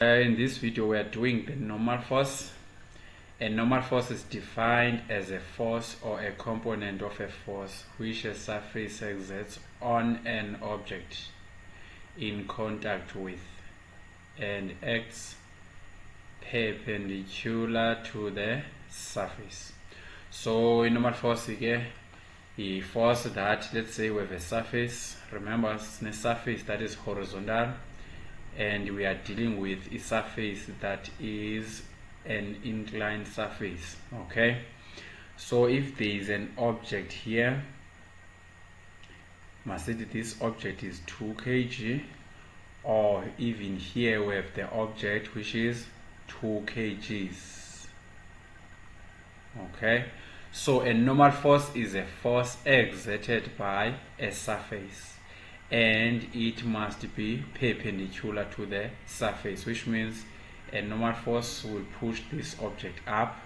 In this video we are doing the normal force. A normal force is defined as a force or a component of a force which a surface exerts on an object in contact with and acts perpendicular to the surface. So in normal force again, a force that, let's say we have a surface, remember it's a surface that is horizontal, and we are dealing with a surface that is an inclined surface. Okay, so if there is an object here, must say that this object is 2 kg, or even here we have the object which is 2 kgs. Okay, so a normal force is a force exerted by a surface, and it must be perpendicular to the surface, which means a normal force will push this object up,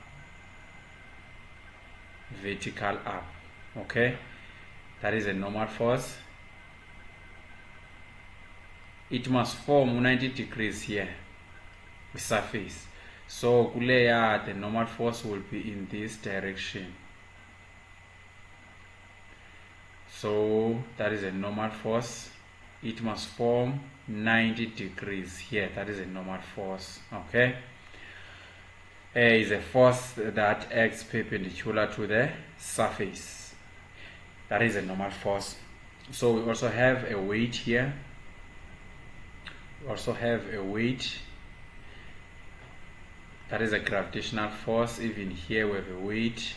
vertical up. Okay, that is a normal force. It must form 90 degrees here, the surface. So the normal force will be in this direction. So that is a normal force. It must form 90 degrees here. That is a normal force. Okay, is a force that acts perpendicular to the surface. That is a normal force. So we also have a weight here. We also have a weight. That is a gravitational force. Even here we have a weight.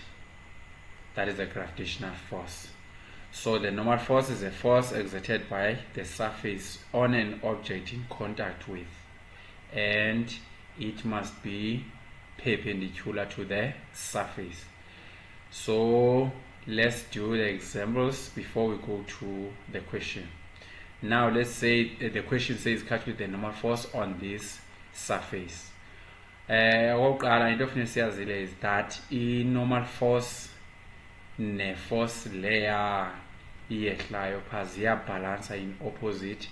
That is a gravitational force. So the normal force is a force exerted by the surface on an object in contact with, and it must be perpendicular to the surface. So let's do the examples before we go to the question. Now let's say the question says calculate the normal force on this surface. Okokuqala into ofuna siyazile is that normal force ne-force leya iyehlayo pha ziyabalansa in opposite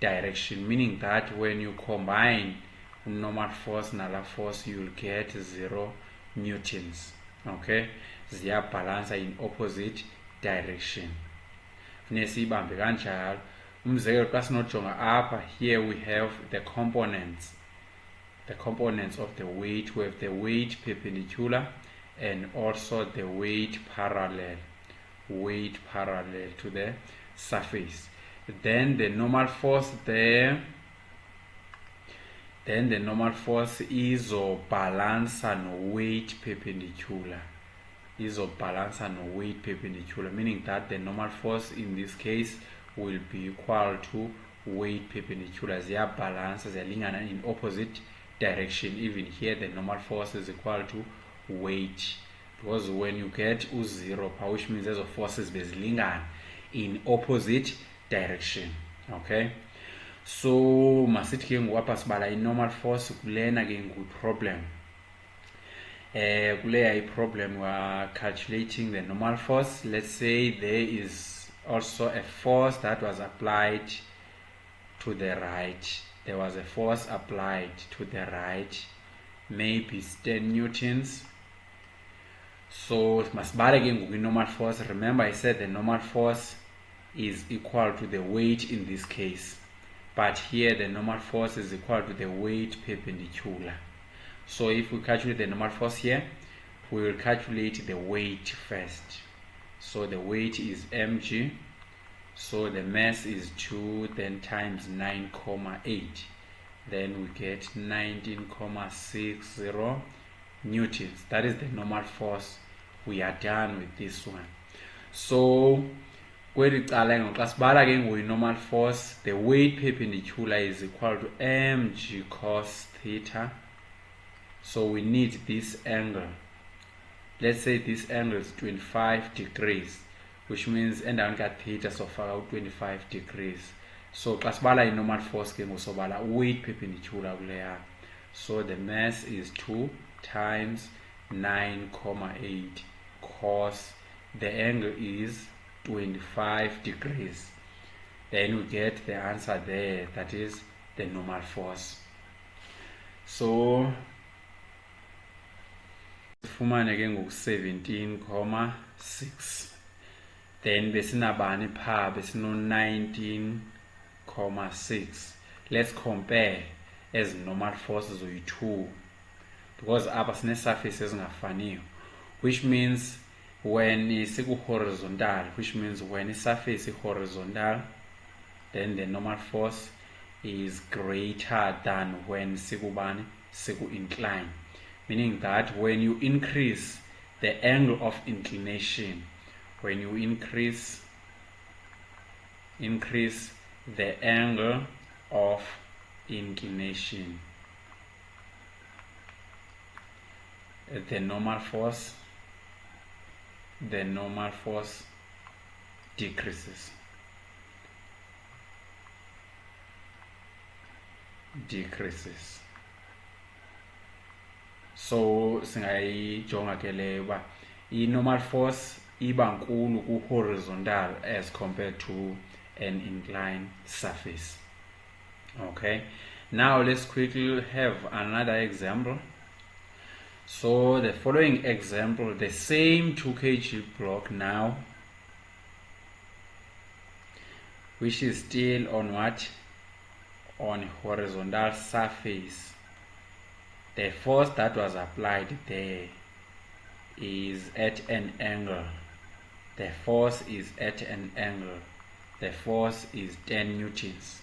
direction, meaning that when you combine normal force nala force you will get 0 newtons. Okay, ziyabalansa in opposite direction. Funeka siyibambe kanjalo. Umzekelo xa sinojonga apha, here we have the components of the weight. We have the weight perpendicular and also the weight parallel to the surface. Then the normal force there, izobalansa no-weight perpendicular. Meaning that the normal force in this case will be equal to weight perpendicular. Ziyabalansa, ziyalingana in opposite direction. Even here the normal force is equal to weight, because when you get 0, which means those forces bezilingana in opposite direction. Okay, so masithi ke ngoku sibala i-normal force kulena ke ngoku problem. Kuleya i-problem we are calculating the normal force. Let's say there is also a force that was applied to the right. There was a force applied to the right, maybe 10 newtons. So masibale ke ngoku normal force. Remember I said the normal force is equal to the weight in this case, but here the normal force is equal to the weight perpendicular. So if we calculate the normal force here, we will calculate the weight first. So the weight is mg, so the mass is 2, then times 9,8, then we get 19,60 newtons. That is the normal force. We are done with this one. So kweli cala ngoxa sibala ke ngoku normal force, the weight perpendicular is equal to mg cos theta. So we need this angle. Let's say this angle is 25 degrees, which means endaweni ka theta sofaka 25 degrees. So xa sibala i-normal force ke ngoku sobala weight perpendicular kuleya. So the mass is 2 times 9,8 cos the angle is 25 degrees. Then we get the answer there, that is the normal force. so sifumane ke ngoku 17,6. Then besinabani pha besino 19,6. Let's compare as normal forces oyi-2 because apha sine surface ezingafaniyo, which means when siku-horizontal, which means when surface is horizontal, then the normal force is greater than when siku-incline, meaning that when you increase the angle of inclination, when you increase the angle of inclination, the normal force decreases. So singayijonga ke le uba i-normal force iba nkulu ku-horizontal as compared to an inclined surface. Okay, now let's quickly have another example. So the following example, the same 2 kg block now, which is still on what? On horizontal surface. The force that was applied there is at an angle. The force is at an angle. The force is 10 newtons.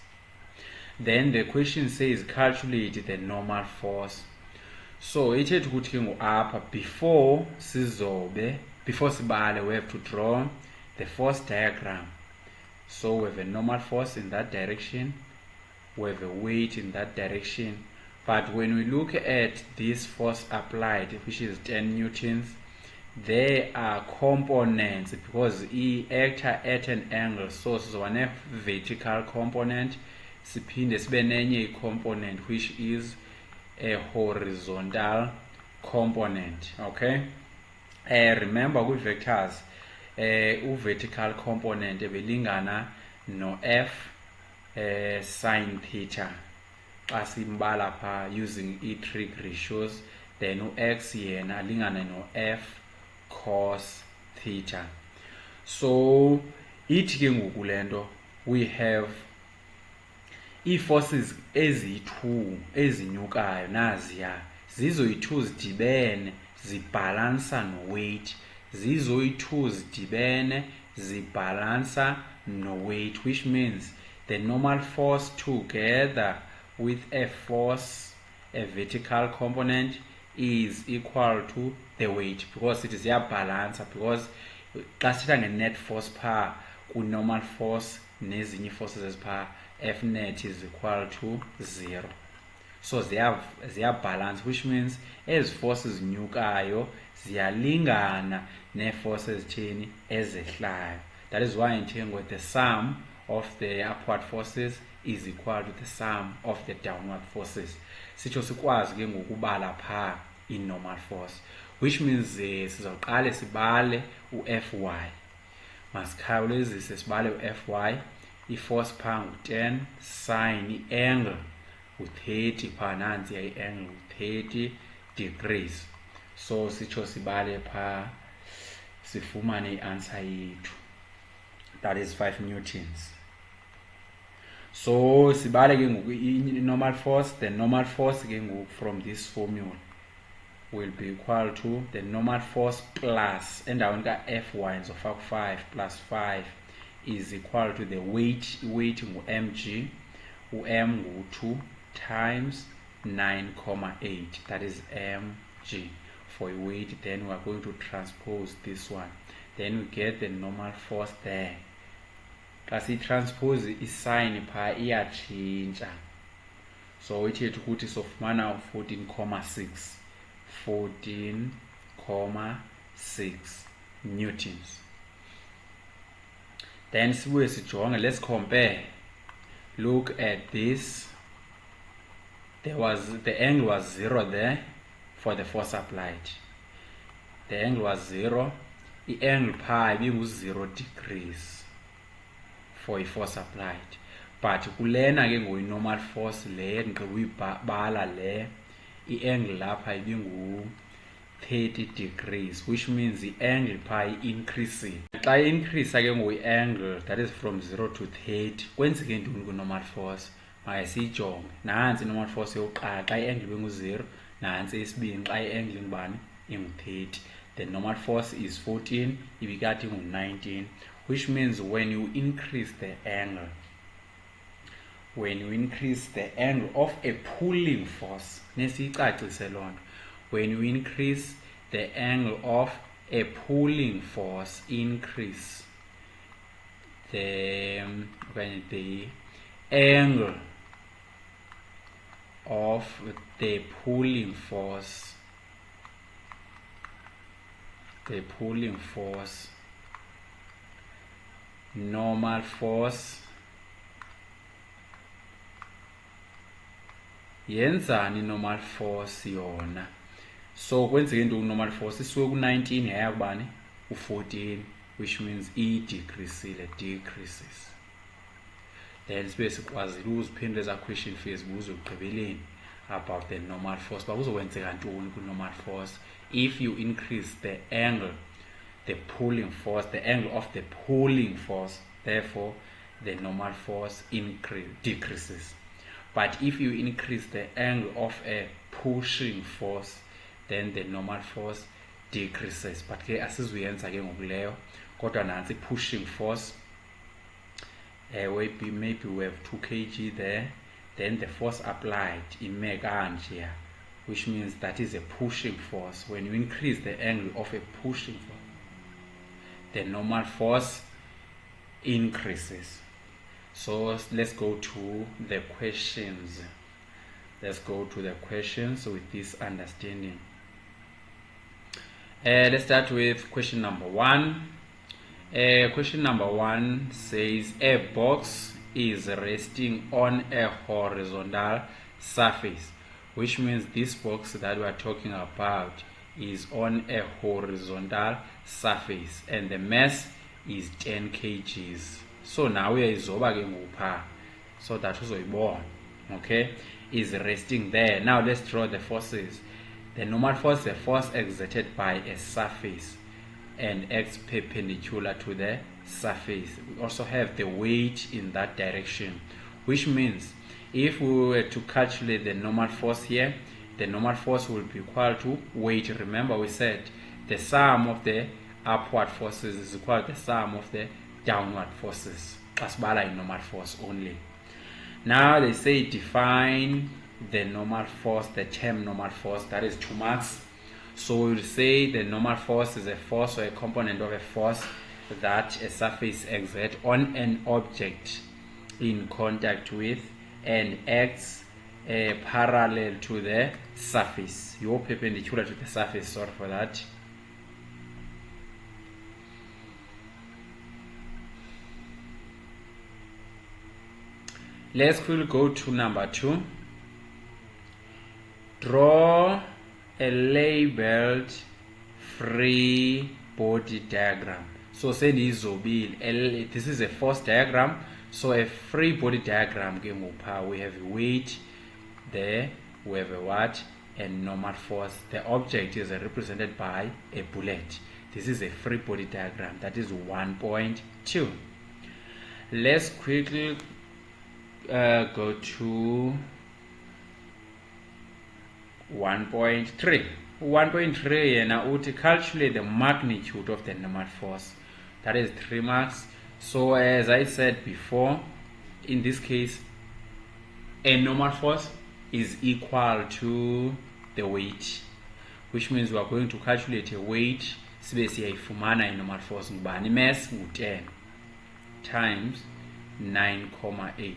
Then the question says calculate the normal force. So ithethe ukuthi apha before sibale, we have to draw the force diagram. So we have a normal force in that direction, we have a weight in that direction, but when we look at this force applied, which is 10 newtons, there are components because it acts at an angle. So sizoba a vertical component, siphinde sibe nenye component which is a horizontal component. Okay, remember with vectors, vertical component belingana no f sine theta xa simbala pha using trig ratios, then x yena alingana no f cos theta. So ithi ke ngoku lento we have ii-forces eziyi-2 ezinyukayo naziya, zizoyi-2 zidibene zibhalansa no-weight, zizoyi-2 zidibene zibhalansa no-weight, which means the normal force together with a force, a vertical component, is equal to the weight, because it is ziyabhalansa, because xa sithetha nge-net force pha ku-normal force nezinye forces ezipha, F net is equal to 0. So ziyabhalansa, which means ezi forces zinyukayo ziyalingana nee-forces thini ezehlayo. That is why in the sum of the upward forces is equal to the sum of the downward forces. Sitsho sikwazi ke ngokubala pha i-normal force, which means sizawuqale sibale u-Fy. Masikhawulezise sibale u-Fy. I-force pha ngu-10 sine i-angle u-30 pha nansi i-angle u-30 degrees. So sitsho sibale pha sifumane i-answer yethu, that is 5 newtons. So sibale ke ngoku i-normal force. The normal force ke ngoku from this formula will be equal to the normal force plus endaweni ka-Fy ndizofaka 5 plus 5 is equal to the weight. Weight ngu-mg, u-m ngu-2 times 9,8, that is mg for weight. Then we are going to transpose this one, then we get the normal force there. Xa siyitranspose i-sign pha iyatshintsha, so ithethe ukuthi sofumana 14,6 newtons. Then sibuye sijonge, let's compare. Look at this. The angle was 0 there for the force applied. The angle was 0. The angle phi ibingu-0 degrees for a force applied. But kulena ke ngoyi normal force le ndigqibuyibhala le i-angle lapha ibingu 30 degrees, which means the angle phi increasing. Xa increase ke ngoku-angle, that is from 0 to 30, kwenzeke ntoni ku-normal force? Mayesiyijonge. Nantsi i-normal force yokuqala xa i-angle ibingu-0, nantsi eyesibini xa i-angle ingubani? Ingu-30. The normal force is 14, ibikade ingu-19, which means when you increase the angle of a pulling force, nesiyicacise loo nto, when you increase the angle of a pulling force, increase the angle of the pulling force, normal force yenzani normal force yona? So kwenzeke into normal force isuke ku-19 yaya kubani? U-14, which means decreases. Then sibe sikwazile uziphendula eza question phase buzo ekugqibeleni about the normal force. But kuzokwenzeka ntoni ku-normal force if you increase the angle, the pulling force, the angle of the pulling force, therefore the normal force decreases. But if you increase the angle of a pushing force, then the normal force decreases. But ke asizuyenza ke ngokuleyo, kodwa nansi pushing force, maybe we have 2 kg there, then the force applied ime kanje, which means that is a pushing force. When you increase the angle of a pushing force, the normal force increases. So let's go to the questions. With this understanding. Let's start with question number 1. Question number 1 says a box is resting on a horizontal surface, which means this box that we are talking about is on a horizontal surface and the mass is 10 kgs. So now we are izoba ke ngupha, so that uzoyibona. Okay, is resting there. Now let's draw the forces. The normal force is a force exerted by a surface and acts perpendicular to the surface. We also have the weight in that direction, which means if we were to calculate the normal force here, the normal force will be equal to weight. Remember we said the sum of the upward forces is equal to the sum of the downward forces. Asbala in normal force only. Now they say define the normal force, the term normal force, that is 2 marks. So we'll say the normal force is a force or a component of a force that a surface exerts on an object in contact with and acts parallel to the surface. You're perpendicular to the surface, sorry for that. Let's quickly go to number 2. Draw a labeled free body diagram. So say this is a force diagram. So a free body diagram, we have weight there, we have a what, and normal force. The object is represented by a bullet. This is a free body diagram, that is 1.2. Let's quickly go to 1.3. 1.3 now to calculate the magnitude of the normal force, that is 3 marks. So as I said before, in this case a normal force is equal to the weight, which means we are going to calculate a weight. Sibe siyayifumana i-normal force ngubani? Mass ngu-10 times 9.8,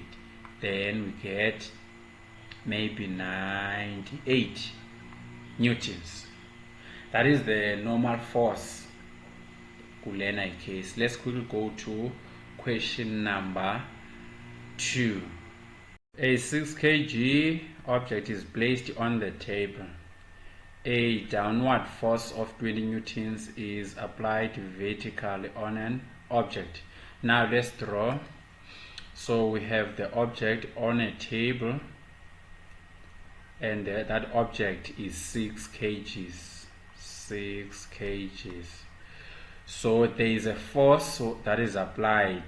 then we get maybe 98 newtons. That is the normal force kulena case. Let's quickly go to question number 2. A 6 kg object is placed on the table. A downward force of 20 newtons is applied vertically on an object. Now let's draw. So we have the object on a table and that object is 6 kgs. 6 kgs. So there is a force that is applied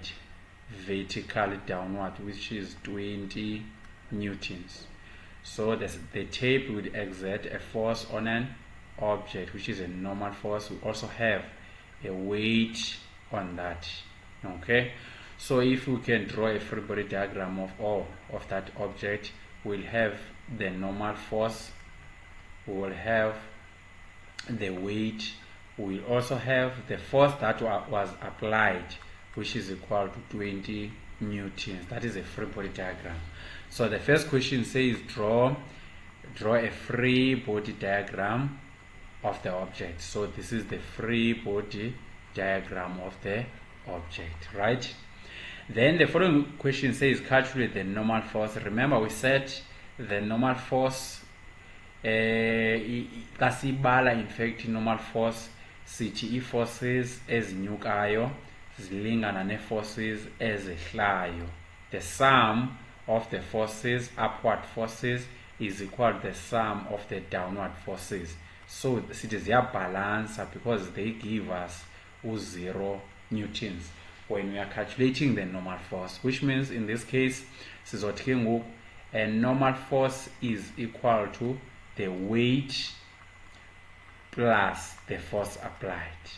vertically downward, which is 20 newtons. So the tape would exert a force on an object, which is a normal force. We also have a weight on that. Okay, so if we can draw a free body diagram of that object, we'll have the normal force, we will have the weight, we'll also have the force that was applied, which is equal to 20 newtons. That is a free body diagram. So the first question says draw a free body diagram of the object. So this is the free body diagram of the object, right? Then the following question says calculate the normal force. Remember we said the normal force kasibala in fact normal force sithi forces ezinyukayo zilingana ne-forces ezehlayo. The sum of the forces, upward forces, is equal to the sum of the downward forces. So sithi ziyabalansa because they give us 0 newtons when we are calculating the normal force, which means in this case sizothi a normal force is equal to the weight plus the force applied.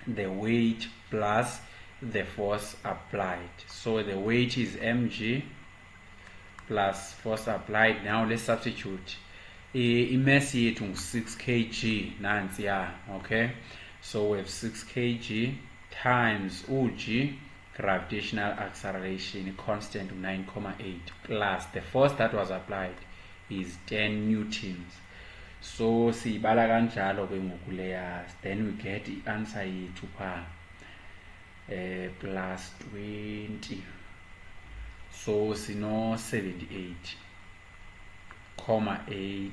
The weight plus the force applied. So the weight is mg plus force applied. Now let's substitute. Mass yethu 6 kg nansiya. Okay, so we have 6 kg times UG, gravitational acceleration constant 9.8, plus the force that was applied is 10 newtons. So siyibala kanjalo ke ngoku layers, then we get the answer yethu pha plus 20. So sino 78.80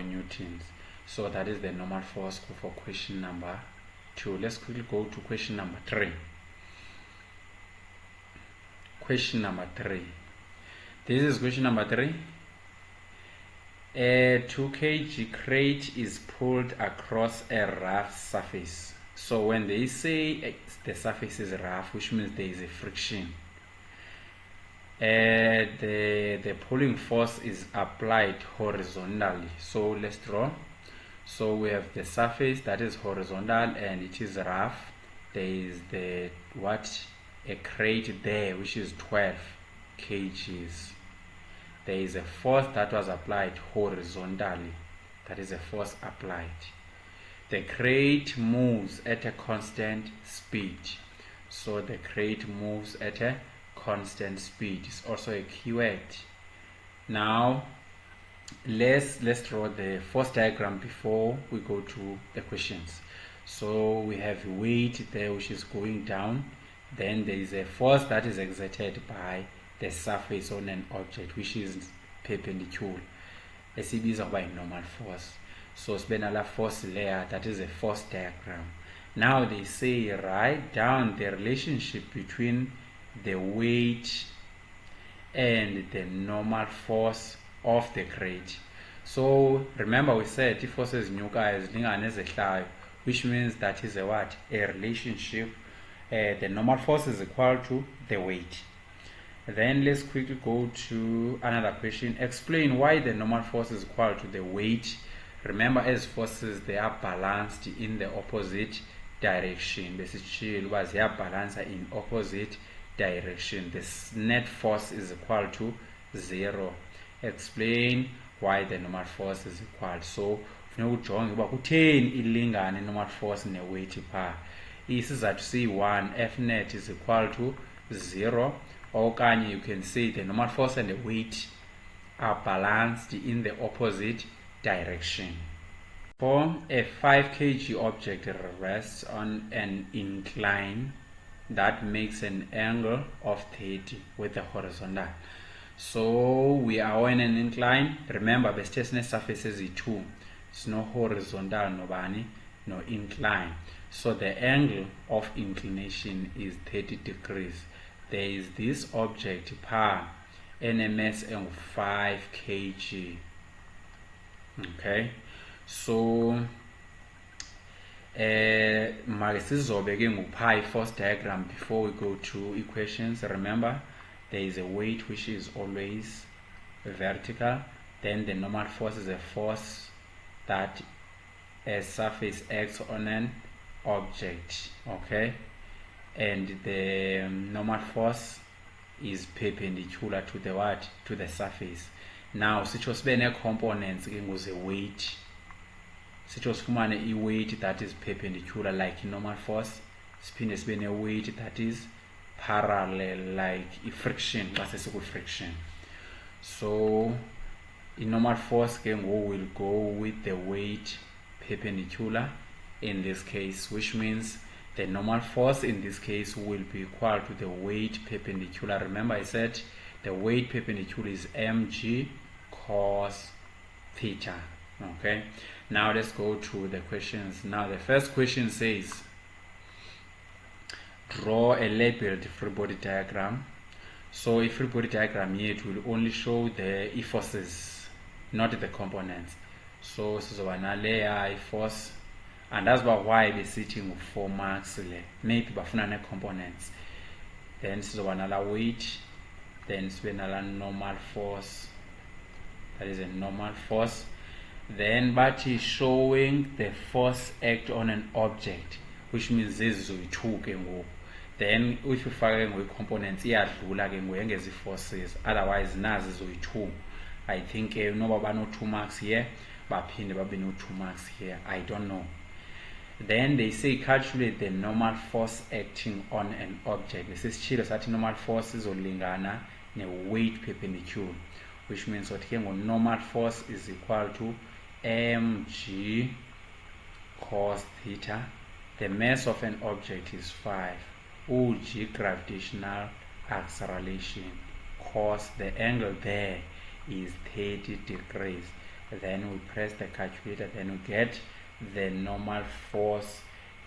newtons. So that is the normal force for question number 2. Let's quickly go to question number 3. Question number 3. This is question number 3. A 2 kg crate is pulled across a rough surface. So when they say the surface is rough, which means there is a friction, the pulling force is applied horizontally. So let's draw. So we have the surface that is horizontal and it is rough. There is a crate there which is 12 kgs. There is a force that was applied horizontally. That is a force applied. The crate moves at a constant speed. So the crate moves at a constant speed. It's also a keyword. Now let's draw the force diagram before we go to the questions. So we have weight there which is going down. Then there is a force that is exerted by the surface on an object which is perpendicular. Esibiza by normal force. So spenala force layer, that is a force diagram. Now they say write down the relationship between the weight and the normal force of the crate. So remember we said the forces nyuka is lingana ezehlayo, which means that is a what? A relationship. The normal force is equal to the weight. Then let's quickly go to another question. Explain why the normal force is equal to the weight. Remember, as forces, they are balanced in the opposite direction. Basically, they are balanced in opposite direction. This net force is equal to 0. Explain why the normal force is equal. So, kujonga uba kutheni ilingane normal force ne-weight pha. Isizathu siyi-1, F net is equal to 0. Okanye you can say the normal force and the weight are balanced in the opposite direction. For a 5 kg object rests on an incline that makes an angle of 30 with the horizontal. So we are on an incline. Remember, the stationary surface is 2. It's no horizontal, no bani, no incline. So the angle of inclination is 30 degrees. There is this object par NMS engu 5 kg. Okay, so make sizobe ke pi force diagram before we go to equations. Remember, there is a weight which is always vertical, then the normal force is a force that has surface x on an object, okay, and the normal force is perpendicular to the what, to the surface. Now sitho sibe ne components ke nguze weight, sitho sifumane i-weight that is perpendicular like normal force, siphinde sibe ne weight that is parallel like i-friction xa sesiku-friction. So i-normal force ke ngoku will go with the weight perpendicular in this case, which means the normal force in this case will be equal to the weight perpendicular. Remember I said the weight perpendicular is mg cos theta. Okay, now let's go to the questions. Now the first question says, draw a labeled free body diagram. So a free body diagram here, it will only show the forces, not the components. So sizobana layer force, and that's why we're sitting with 4 marks maybe bafuna ne components. Then sizobana la weight, then sibenala normal force, that is a normal force. Then but is showing the force act on an object, which means this is 2 ke ngoku. Then if you fake ngwe-components iyadlula ke ngengezi forces, otherwise nazi zoyi-2. I think noba bano 2 marks here baphinde babe no 2 marks here, I don't know. Then they say calculate the normal force acting on an object. This is chilo sathi normal force izolingana ne-weight perpendicular, which means what ke normal force is equal to mg cos theta. The mass of an object is 5. G gravitational acceleration, cos the angle there is 30 degrees. Then we press the calculator, then we get the normal force.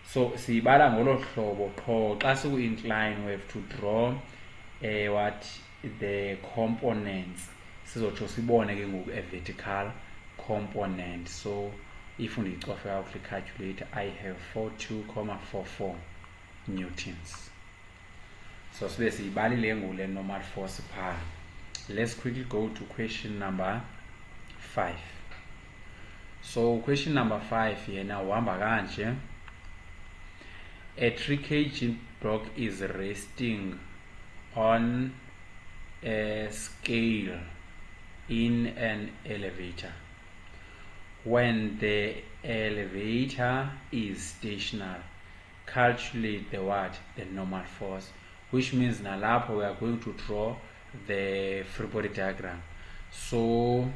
So siyibala ngolo hlobo qho xa siku-incline we have to draw what the components, sizotsho sibone ke ngoku a vertical component. So if undicofe out the calculator, I have 42,44 newtons. So sibe siyibalile ngule normal force pha. Let's quickly go to question number 5. So question number 5 yena uhamba kanje. A 3 kg block is resting on a scale in an elevator. When the elevator is stationary, calculate the what? The normal force. Which means nalapho we are going to draw the free body diagram. So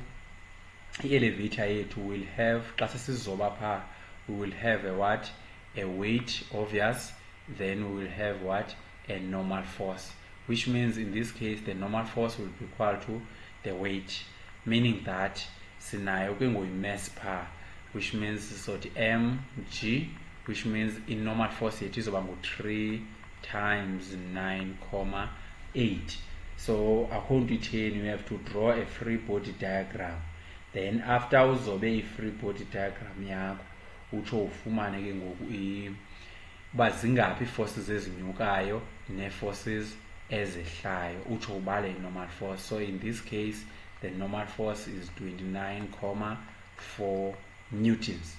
the elevator yethu will have, xa sesizoba pha, we will have a what? A weight, obvious. Then we will have what? A normal force. Which means in this case the normal force will be equal to the weight, meaning that sinayo ke ngoyi-mass pha, which means so the mg, which means in normal force yethu izoba ngu-3 times 9,8. So according to 10 you have to draw a free body diagram. Then after uzobe i-free body diagram yakho utsho ufumane ke ngoku uba zingaphi forces ezinyukayo ne-forces ezehlayo, utsho ubale normal force. So in this case the normal force is 29,4 newtons.